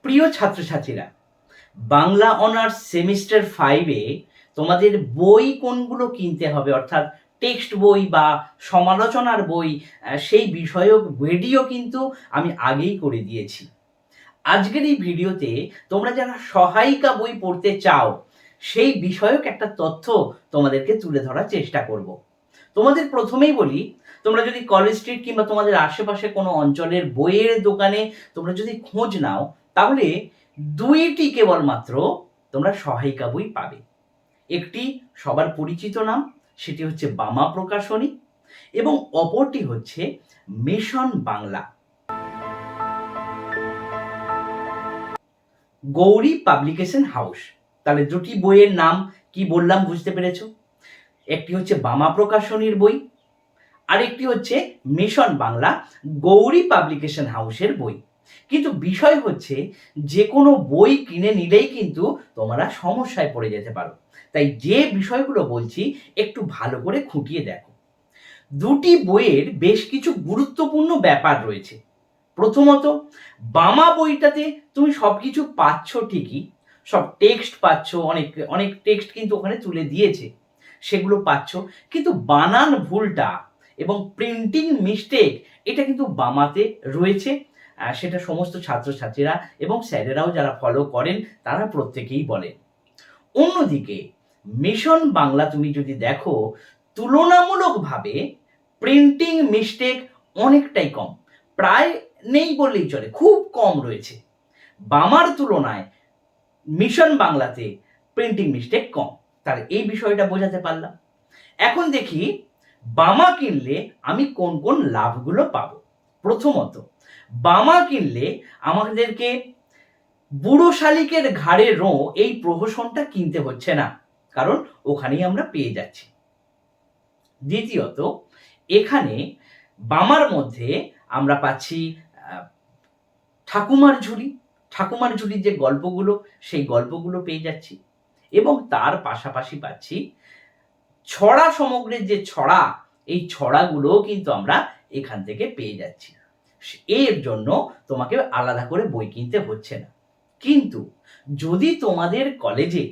প্রিয় ছাত্রছাত্রীরা, Bangla honours semester 5-এ তোমাদের বই কোনগুলো কিনতে হবে, অর্থাৎ টেক্সট বই বা সমালোচনার বই, সেই বিষয়ক ভিডিও কিন্তু আমি আগেই করে দিয়েছি। আজকের এই ভিডিওতে তোমরা যারা সহায়িকা বই পড়তে চাও সেই বিষয়ক একটা তথ্য তোমাদেরকে তুলে ধরার চেষ্টা করব। তোমাদের প্রথমেই বলি, তোমরা যদি কলেজ স্ট্রিট কিংবা তোমাদের আশেপাশে কোনো অঞ্চলের বইয়ের দোকানে তোমরা যদি খোঁজ নাও, তাহলে দুইটি কেবলমাত্র তোমরা সহায়িকা বই পাবে। একটি সবার পরিচিত নাম, সেটি হচ্ছে বামা প্রকাশনী, এবং অপরটি হচ্ছে mission Bangla. Gouri publication house. তাহলে দুটি বইয়ের নাম কি বললাম বুঝতে পেরেছো? একটি হচ্ছে বামা প্রকাশনীর বই, আরেকটি হচ্ছে মিশন বাংলা গৌরী পাবলিকেশন হাউসের বই। কিন্তু বিষয় হচ্ছে, যে কোনো বই কিনে নিলেই কিন্তু তোমরা সমস্যায় পড়ে যেতে পারো। তাই যে বিষয়গুলো বলছি একটু ভালো করে খুঁটিয়ে দেখো। দুটি বইয়ের বেশ কিছু গুরুত্বপূর্ণ ব্যাপার রয়েছে। প্রথমত, বামা বইটাতে তুমি সবকিছু পাচ্ছ ঠিকই, সব টেক্সট পাচ্ছ, অনেক অনেক টেক্সট কিন্তু ওখানে তুলে দিয়েছে, সেগুলো পাচ্ছ, কিন্তু বানান ভুলটা এবং প্রিন্টিং মিস্টেক এটা কিন্তু বামাতে রয়েছে। সেটা সমস্ত ছাত্রছাত্রীরা এবং স্যারেরাও যারা ফলো করেন তারা প্রত্যেকেই বলেন। অন্যদিকে মিশন বাংলা তুমি যদি দেখো, তুলনামূলকভাবে প্রিন্টিং মিস্টেক অনেকটাই কম, প্রায় নেই বললেই চলে, খুব কম রয়েছে। বামার তুলনায় মিশন বাংলাতে প্রিন্টিং মিস্টেক কম। তাহলে এই বিষয়টা বোঝাতে পারলাম। এখন দেখি বামা কিনলে আমি কোন কোন লাভগুলো পাবো। প্রথমত, বামা কিনলে আমাদেরকে বুড়ো শালিকের ঘাড়ে রোঁ এই প্রহসনটা কিনতে হচ্ছে না, কারণ ওখানেই আমরা পেয়ে যাচ্ছি। দ্বিতীয়ত, এখানে বামার মধ্যে আমরা পাচ্ছি ঠাকুমার ঝুলি, ঠাকুমার ঝুলির যে গল্পগুলো সেই গল্পগুলো পেয়ে যাচ্ছি, এবং তার পাশাপাশি পাচ্ছি ছড়া সমগ্রের যে ছড়া, এই ছড়াগুলোও কিন্তু আমরা এখান থেকে পেয়ে যাচ্ছি। এর জন্য তোমাকে আলাদা করে বই কিনতে হচ্ছে না। কিন্তু যদি তোমাদের কলেজে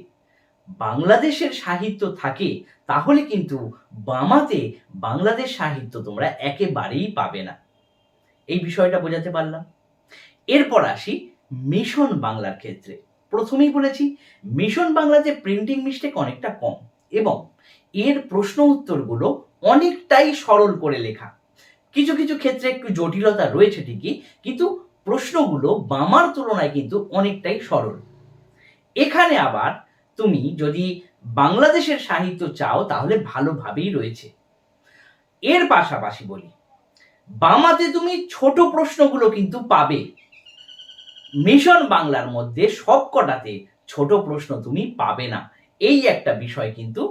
বাংলাদেশের সাহিত্য থাকে, তাহলে কিন্তু বামাতে বাংলাদেশ সাহিত্য তোমরা একেবারেই পাবে না। এই বিষয়টা বোঝাতে পারলাম। এরপর আসি মিশন বাংলার ক্ষেত্রে। প্রথমেই বলেছি, মিশন বাংলাতে প্রিন্টিং মিস্টেক অনেকটা কম, এবং এর প্রশ্ন উত্তরগুলো অনেকটাই সরল করে লেখা। কিছু কিছু ক্ষেত্রে একটু জটিলতা রয়েছে ঠিকই, কিন্তু প্রশ্নগুলো বামার তুলনায় কিন্তু অনেকটাই সরল। এখানে আবার তুমি যদি বাংলাদেশের সাহিত্য চাও তাহলে ভালোভাবেই রয়েছে। এর পাশাপাশি বলি, বামাতে তুমি ছোট প্রশ্নগুলো কিন্তু পাবে, মিশন বাংলার মধ্যে সবকটাতে ছোট প্রশ্ন তুমি পাবে না। এই একটা বিষয় কিন্তু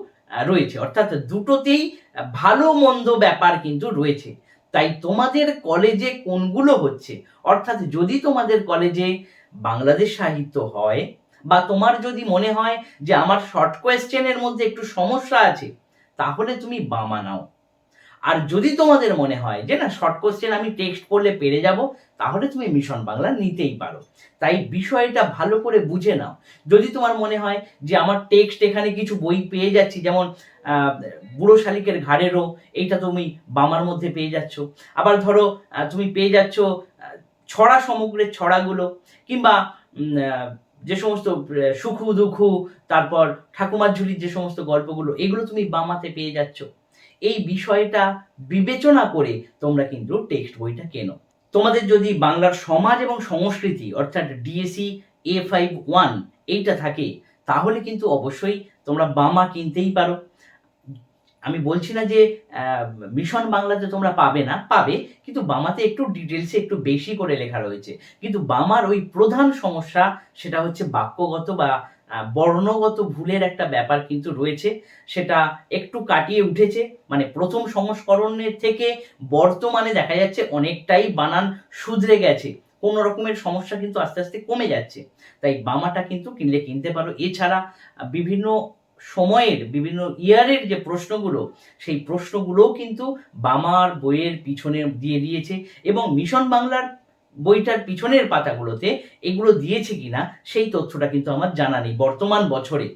রয়েছে, অর্থাৎ দুটোতেই ভালো মন্দ ব্যাপার কিন্তু রয়েছে। তাই তোমাদের কলেজে কোনগুলো হচ্ছে, অর্থাৎ যদি তোমাদের কলেজে বাংলাদেশ সাহিত্য হয়, বা তোমার যদি মনে হয় যে আমার শর্ট কোয়েশ্চেনের মধ্যে একটু সমস্যা আছে, তাহলে তুমি বামা নাও। আর যদি তোমাদের মনে হয় যে না, শর্ট কোশ্চেন আমি টেক্সট পড়লে পেরে যাব, তাহলে তুমি মিশন বাংলা নিতেই পারো। তাই বিষয়টা ভালো করে বুঝে নাও। যদি তোমার মনে হয় যে আমার টেক্সট এখানে কিছু বই পেয়ে যাচ্ছি, যেমন বুড়ো শালিকের ঘাড়েরও, এইটা তুমি বামার মধ্যে পেয়ে যাচ্ছ। আবার ধরো তুমি পেয়ে যাচ্ছ ছড়া সমগ্রের ছড়াগুলো, কিংবা যে সমস্ত সুখু দুঃখু, তারপর ঠাকুমার ঝুলির যে সমস্ত গল্পগুলো, এগুলো তুমি বামাতে পেয়ে যাচ্ছ। এই বিষয়টা বিবেচনা করে তোমরা কিন্তু টেক্সট বইটা কেনো। তোমাদের যদি বাংলার সমাজ এবং সংস্কৃতি অর্থাৎ ডিএসসি A51 এইটা থাকে, তাহলে কিন্তু অবশ্যই তোমরা বামা কিনতেই পারো। আমি বলছি না যে মিশন বাংলাতে তোমরা পাবে না, পাবে, কিন্তু বামাতে একটু ডিটেলসে একটু বেশি করে লেখা রয়েছে। কিন্তু বামার ওই প্রধান সমস্যা, সেটা হচ্ছে বাক্যগত বা বর্ণগত ভুলের একটা ব্যাপার কিন্তু রয়েছে, সেটা একটু কাটিয়ে উঠেছে। মানে প্রথম সংস্করণের থেকে বর্তমানে দেখা যাচ্ছে অনেকটাই বানান শুধরে গেছে, কোনো রকমের সমস্যা কিন্তু আস্তে আস্তে কমে যাচ্ছে। তাই বামাটা কিন্তু কিনলে কিনতে পারো। এছাড়া বিভিন্ন সময়ের বিভিন্ন ইয়ারের যে প্রশ্নগুলো, সেই প্রশ্নগুলোও কিন্তু বামার বইয়ের পিছনে দিয়ে দিয়েছে, এবং মিশন বাংলার বইটার পিছনের পাতাগুলোতে এগুলো দিয়েছে কিনা সেই তথ্যটা কিন্তু আমার জানা নেই বর্তমান বছরে।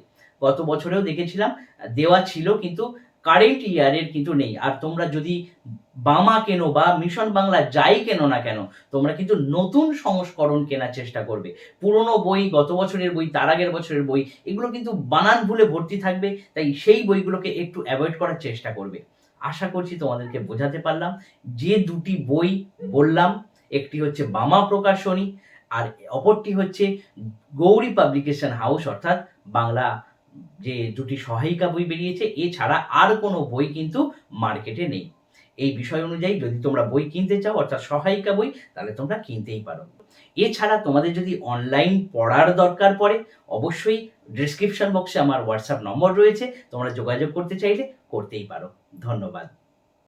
গত বছরেও দেখেছিলাম দেওয়া ছিল, কিন্তু কারেন্ট ইয়ারের কিন্তু নেই। আর তোমরা যদি বামা কেনো বা মিশন বাংলা যাই কেনো না কেন, তোমরা কিন্তু নতুন সংস্করণ কেনার চেষ্টা করবে। পুরনো বই, গত বছরের বই, তার আগের বছরের বই, এগুলো কিন্তু বানান ভুলে ভর্তি থাকবে, তাই সেই বইগুলোকে একটু অ্যাভয়েড করার চেষ্টা করবে। আশা করছি তোমাদেরকে বোঝাতে পারলাম। যে দুটি বই বললাম, একটি হচ্ছে বামা প্রকাশনী আর অপরটি হচ্ছে গৌরী পাবলিকেশন হাউস, অর্থাৎ বাংলা যে দুটি সহায়িকা বই বেরিয়েছে, এছাড়া আর কোনো বই কিন্তু মার্কেটে নেই। এই বিষয় অনুযায়ী যদি তোমরা বই কিনতে চাও, অর্থাৎ সহায়িকা বই, তাহলে তোমরা কিনতেই পারো। এছাড়া তোমাদের যদি অনলাইন পড়ার দরকার পড়ে, অবশ্যই ডেসক্রিপশন বক্সে আমার হোয়াটসঅ্যাপ নম্বর রয়েছে, তোমরা যোগাযোগ করতে চাইলে করতেই পারো। ধন্যবাদ।